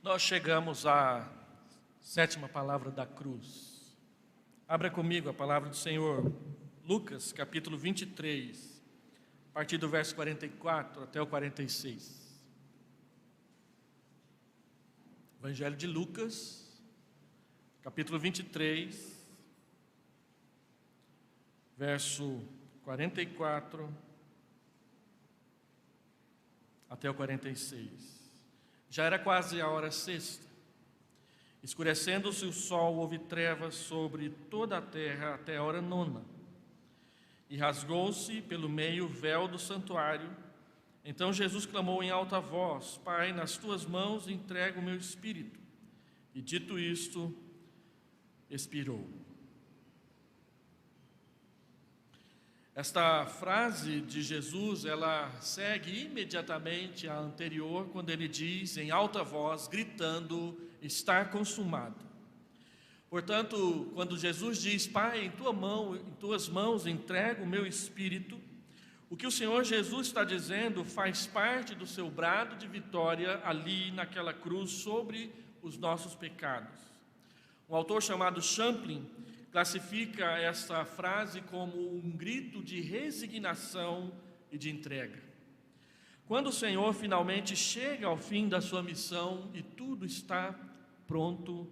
Nós chegamos à sétima palavra da cruz. Abra comigo a palavra do Senhor, Lucas, capítulo 23, a partir do verso 44 até o 46. Evangelho de Lucas, capítulo 23, verso 44 até o 46. Já era quase a hora sexta. Escurecendo-se o sol, houve trevas sobre toda a terra até a hora nona. E rasgou-se pelo meio o véu do santuário. Então Jesus clamou em alta voz: Pai, nas tuas mãos entrego o meu espírito. E dito isto, expirou. Esta frase de Jesus, ela segue imediatamente a anterior, quando ele diz em alta voz, gritando: está consumado. Portanto, quando Jesus diz: Pai, em tuas mãos entrego o meu espírito, o que o Senhor Jesus está dizendo faz parte do seu brado de vitória ali naquela cruz sobre os nossos pecados. Um autor chamado Champlin classifica essa frase como um grito de resignação e de entrega. Quando o Senhor finalmente chega ao fim da sua missão e tudo está pronto,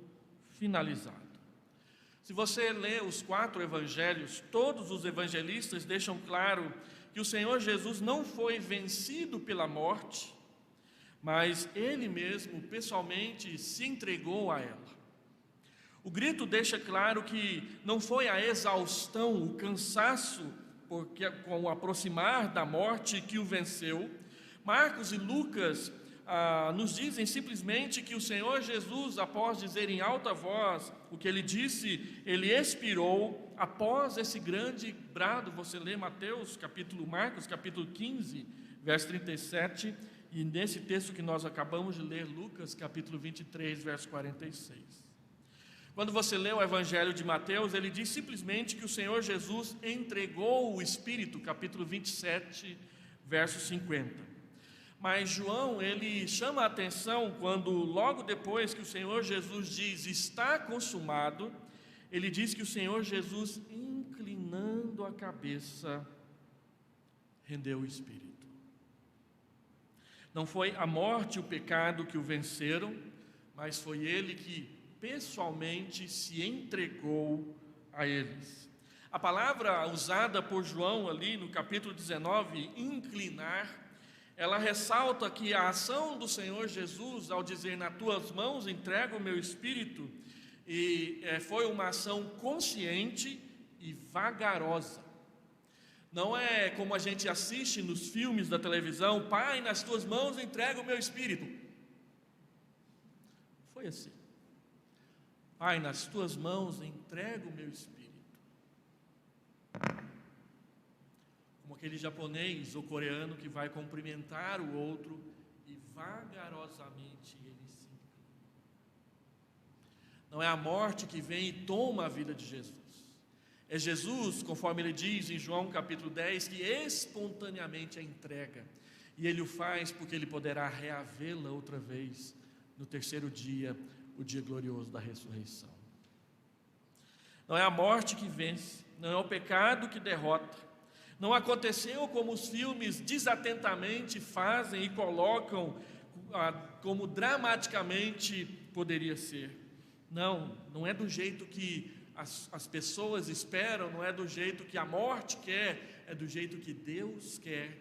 finalizado. Se você lê os 4 evangelhos, todos os evangelistas deixam claro que o Senhor Jesus não foi vencido pela morte, mas Ele mesmo pessoalmente se entregou a ela. O grito deixa claro que não foi a exaustão, o cansaço com o aproximar da morte que o venceu. Marcos e Lucas nos dizem simplesmente que o Senhor Jesus, após dizer em alta voz o que ele disse, ele expirou após esse grande brado. Você lê Marcos capítulo 15, verso 37, e nesse texto que nós acabamos de ler, Lucas capítulo 23, verso 46. Quando você lê o Evangelho de Mateus, ele diz simplesmente que o Senhor Jesus entregou o Espírito, capítulo 27, verso 50. Mas João, ele chama a atenção quando logo depois que o Senhor Jesus diz, está consumado, ele diz que o Senhor Jesus, inclinando a cabeça, rendeu o Espírito. Não foi a morte e o pecado que o venceram, mas foi ele que pessoalmente se entregou a eles. A palavra usada por João ali no capítulo 19, inclinar, ela ressalta que a ação do Senhor Jesus ao dizer, nas tuas mãos entrego o meu espírito, foi uma ação consciente e vagarosa. Não é como a gente assiste nos filmes da televisão: Pai, nas tuas mãos entrego o meu espírito. Foi assim: Pai, nas tuas mãos entrego o meu espírito. Como aquele japonês ou coreano que vai cumprimentar o outro e vagarosamente ele se inclina. Não é a morte que vem e toma a vida de Jesus. É Jesus, conforme ele diz em João capítulo 10, que espontaneamente a entrega. E ele o faz porque ele poderá reavê-la outra vez no terceiro dia, o dia glorioso da ressurreição. Não é a morte que vence, não é o pecado que derrota. Não aconteceu como os filmes desatentamente fazem e colocam como dramaticamente poderia ser. Não é do jeito que as pessoas esperam, não é do jeito que a morte quer, é do jeito que Deus quer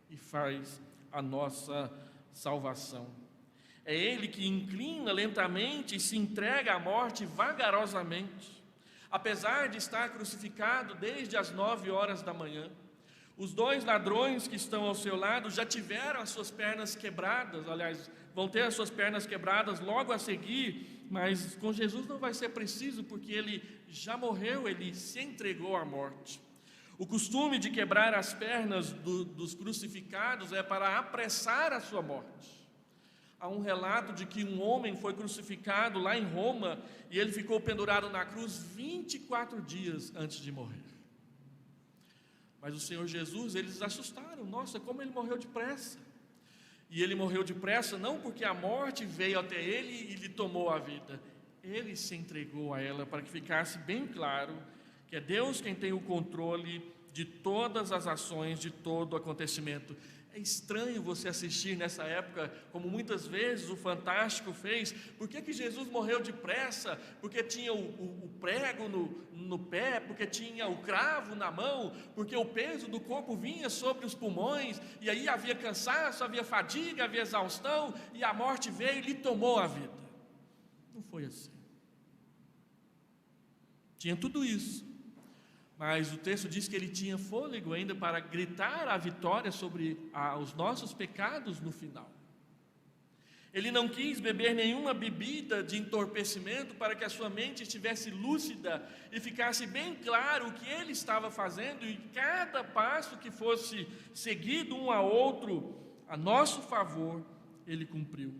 e faz a nossa salvação. É Ele que inclina lentamente e se entrega à morte vagarosamente. Apesar de estar crucificado desde as 9 horas da manhã, os 2 ladrões que estão ao seu lado já tiveram as suas pernas quebradas, aliás, vão ter as suas pernas quebradas logo a seguir, mas com Jesus não vai ser preciso, porque Ele já morreu, Ele se entregou à morte. O costume de quebrar as pernas dos crucificados é para apressar a sua morte. Há um relato de que um homem foi crucificado lá em Roma e ele ficou pendurado na cruz 24 dias antes de morrer. Mas o Senhor Jesus, eles assustaram: nossa, como ele morreu depressa. E ele morreu depressa, não porque a morte veio até ele e lhe tomou a vida. Ele se entregou a ela para que ficasse bem claro que é Deus quem tem o controle de todas as ações, de todo o acontecimento. É estranho você assistir nessa época, como muitas vezes o Fantástico fez. Por que Jesus morreu depressa? Porque tinha o prego no pé, porque tinha o cravo na mão, porque o peso do corpo vinha sobre os pulmões, e aí havia cansaço, havia fadiga, havia exaustão, e a morte veio e lhe tomou a vida. Não foi assim. Tinha tudo isso, mas o texto diz que ele tinha fôlego ainda para gritar a vitória sobre os nossos pecados no final. Ele não quis beber nenhuma bebida de entorpecimento para que a sua mente estivesse lúcida e ficasse bem claro o que ele estava fazendo, e cada passo que fosse seguido um a outro a nosso favor, ele cumpriu.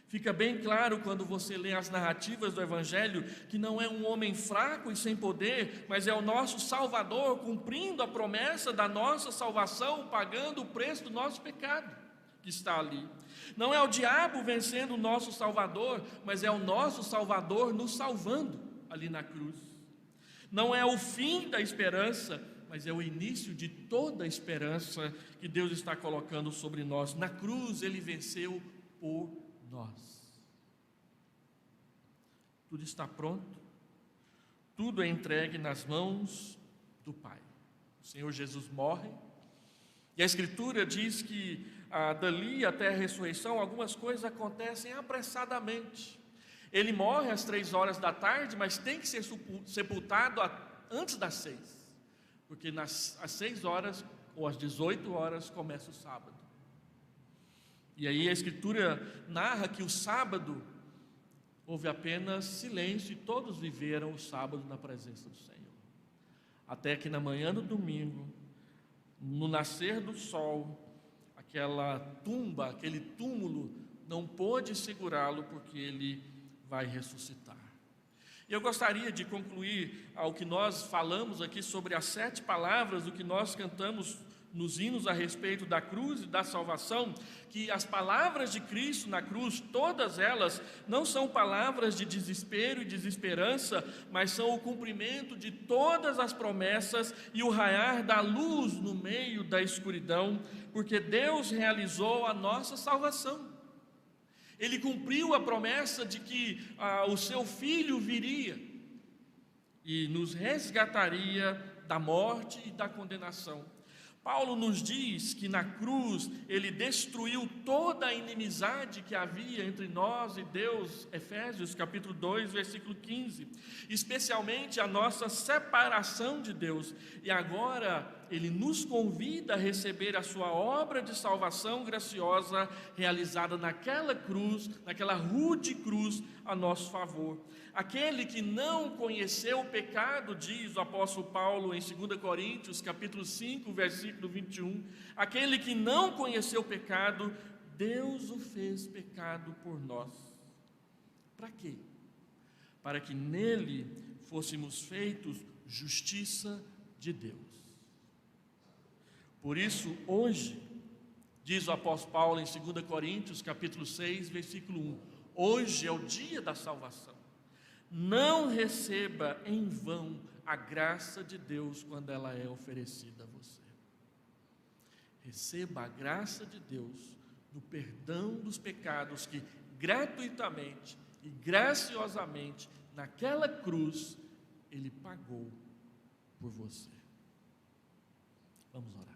Fica bem claro quando você lê as narrativas do Evangelho que não é um homem fraco e sem poder, mas é o nosso Salvador cumprindo a promessa da nossa salvação, pagando o preço do nosso pecado que está ali. Não é o diabo vencendo o nosso Salvador, mas é o nosso Salvador nos salvando ali na cruz. Não é o fim da esperança, mas é o início de toda a esperança que Deus está colocando sobre nós. Na cruz ele venceu por nós. Tudo está pronto, tudo é entregue nas mãos do Pai. O Senhor Jesus morre, e a Escritura diz que dali até a ressurreição algumas coisas acontecem apressadamente. Ele morre às 3 horas da tarde, mas tem que ser sepultado antes das 6, porque às 6 horas ou às 18 horas começa o sábado. E aí a Escritura narra que o sábado houve apenas silêncio e todos viveram o sábado na presença do Senhor. Até que na manhã do domingo, no nascer do sol, aquela tumba, aquele túmulo não pôde segurá-lo, porque ele vai ressuscitar. E eu gostaria de concluir ao que nós falamos aqui sobre as 7 palavras do que nós cantamos nos hinos a respeito da cruz e da salvação, que as palavras de Cristo na cruz, todas elas, não são palavras de desespero e desesperança, mas são o cumprimento de todas as promessas e o raiar da luz no meio da escuridão, porque Deus realizou a nossa salvação. Ele cumpriu a promessa de que o seu Filho viria e nos resgataria da morte e da condenação. Paulo nos diz que na cruz ele destruiu toda a inimizade que havia entre nós e Deus, Efésios capítulo 2, versículo 15, especialmente a nossa separação de Deus. E agora ele nos convida a receber a sua obra de salvação graciosa realizada naquela cruz, naquela rude cruz a nosso favor. Aquele que não conheceu o pecado, diz o apóstolo Paulo em 2 Coríntios, capítulo 5, versículo 21, aquele que não conheceu o pecado, Deus o fez pecado por nós. Para quê? Para que nele fôssemos feitos justiça de Deus. Por isso, hoje, diz o apóstolo Paulo em 2 Coríntios, capítulo 6, versículo 1, hoje é o dia da salvação. Não receba em vão a graça de Deus quando ela é oferecida a você. Receba a graça de Deus no perdão dos pecados que gratuitamente e graciosamente naquela cruz Ele pagou por você. Vamos orar.